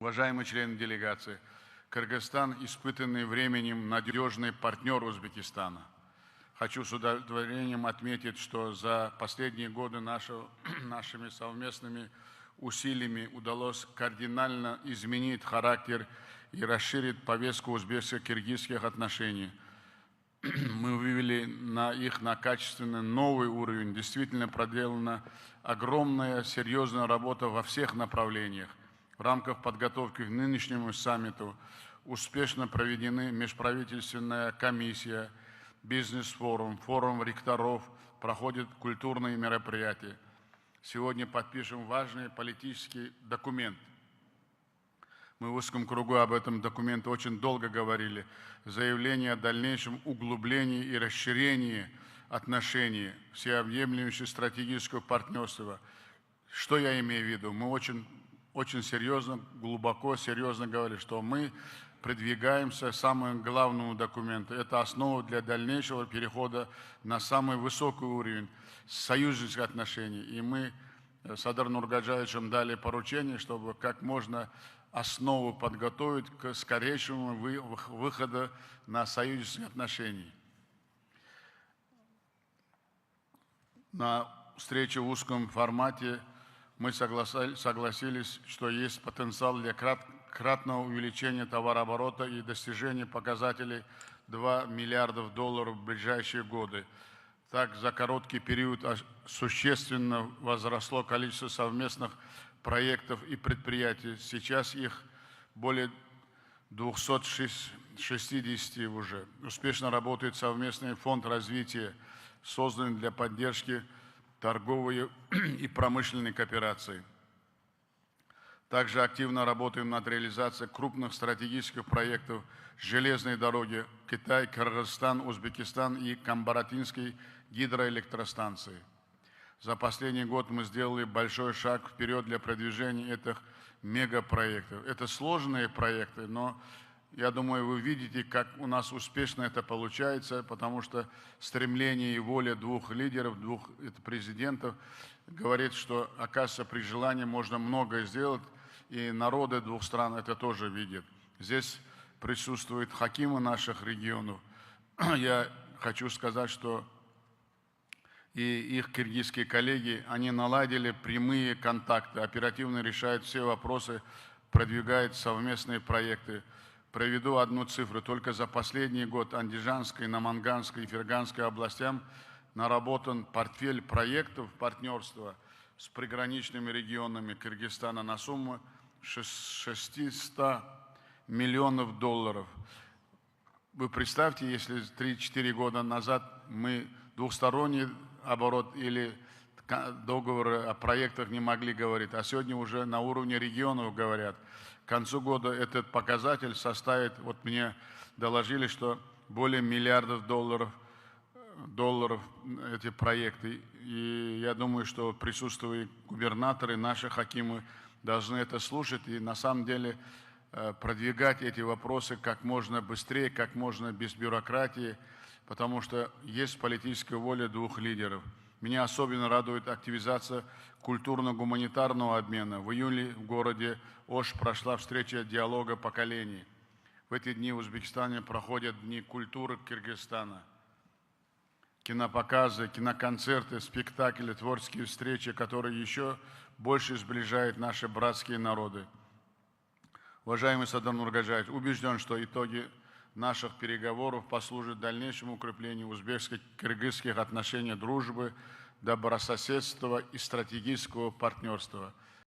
Уважаемые члены делегации, Кыргызстан, испытанный временем, надежный партнер Узбекистана. Хочу с удовлетворением отметить, что за последние годы нашими совместными усилиями удалось кардинально изменить характер и расширить повестку узбекско-киргизских отношений. Мы вывели их на качественно новый уровень. Действительно проделана огромная, серьезная работа во всех направлениях. В рамках подготовки к нынешнему саммиту успешно проведены межправительственная комиссия, бизнес-форум, форум ректоров, проходят культурные мероприятия. Сегодня подпишем важный политический документ. Мы в узком кругу об этом документе очень долго говорили. Заявление о дальнейшем углублении и расширении отношений, всеобъемлющего стратегического партнерства. Что я имею в виду? Мы очень серьезно, глубоко, серьезно говорили, что мы продвигаемся к самому главному документу. Это основа для дальнейшего перехода на самый высокий уровень союзнических отношений. И мы с Садыром Нургаджаевичем дали поручение, чтобы как можно основу подготовить к скорейшему выходу на союзнические отношения. На встрече в узком формате мы согласились, что есть потенциал для кратного увеличения товарооборота и достижения показателей $2 миллиарда в ближайшие годы. Так, за короткий период существенно возросло количество совместных проектов и предприятий. Сейчас их более 260 уже. Успешно работает совместный фонд развития, созданный для поддержки торговой и промышленной кооперации. Также активно работаем над реализацией крупных стратегических проектов железной дороги Китай, Кыргызстан, Узбекистан и Камбаратинской гидроэлектростанции. За последний год мы сделали большой шаг вперед для продвижения этих мегапроектов. Это сложные проекты, но я думаю, вы видите, как у нас успешно это получается, потому что стремление и воля двух лидеров, двух президентов говорит, что, оказывается, при желании можно многое сделать, и народы двух стран это тоже видят. Здесь присутствуют хакимы наших регионов. Я хочу сказать, что и их киргизские коллеги, они наладили прямые контакты, оперативно решают все вопросы, продвигают совместные проекты. Приведу одну цифру. Только за последний год Андижанской, Наманганской и Ферганской областям наработан портфель проектов партнерства с приграничными регионами Кыргызстана на сумму $600 миллионов. Вы представьте, если 3-4 года назад мы двухсторонний оборот или договоры о проектах не могли говорить, а сегодня уже на уровне регионов говорят. К концу года этот показатель составит, вот мне доложили, что более $1 миллиарда эти проекты. И я думаю, что присутствуют губернаторы, наши хакимы должны это слушать и на самом деле продвигать эти вопросы как можно быстрее, как можно без бюрократии, потому что есть политическая воля двух лидеров. Меня особенно радует активизация культурно-гуманитарного обмена. В июле в городе Ош прошла встреча диалога поколений. В эти дни в Узбекистане проходят Дни культуры Кыргызстана. Кинопоказы, киноконцерты, спектакли, творческие встречи, которые еще больше сближают наши братские народы. Уважаемый Садыр Нургаджаевич, убежден, что итоги наших переговоров послужат дальнейшему укреплению узбекско-кыргызских отношений, дружбы, добрососедства и стратегического партнерства.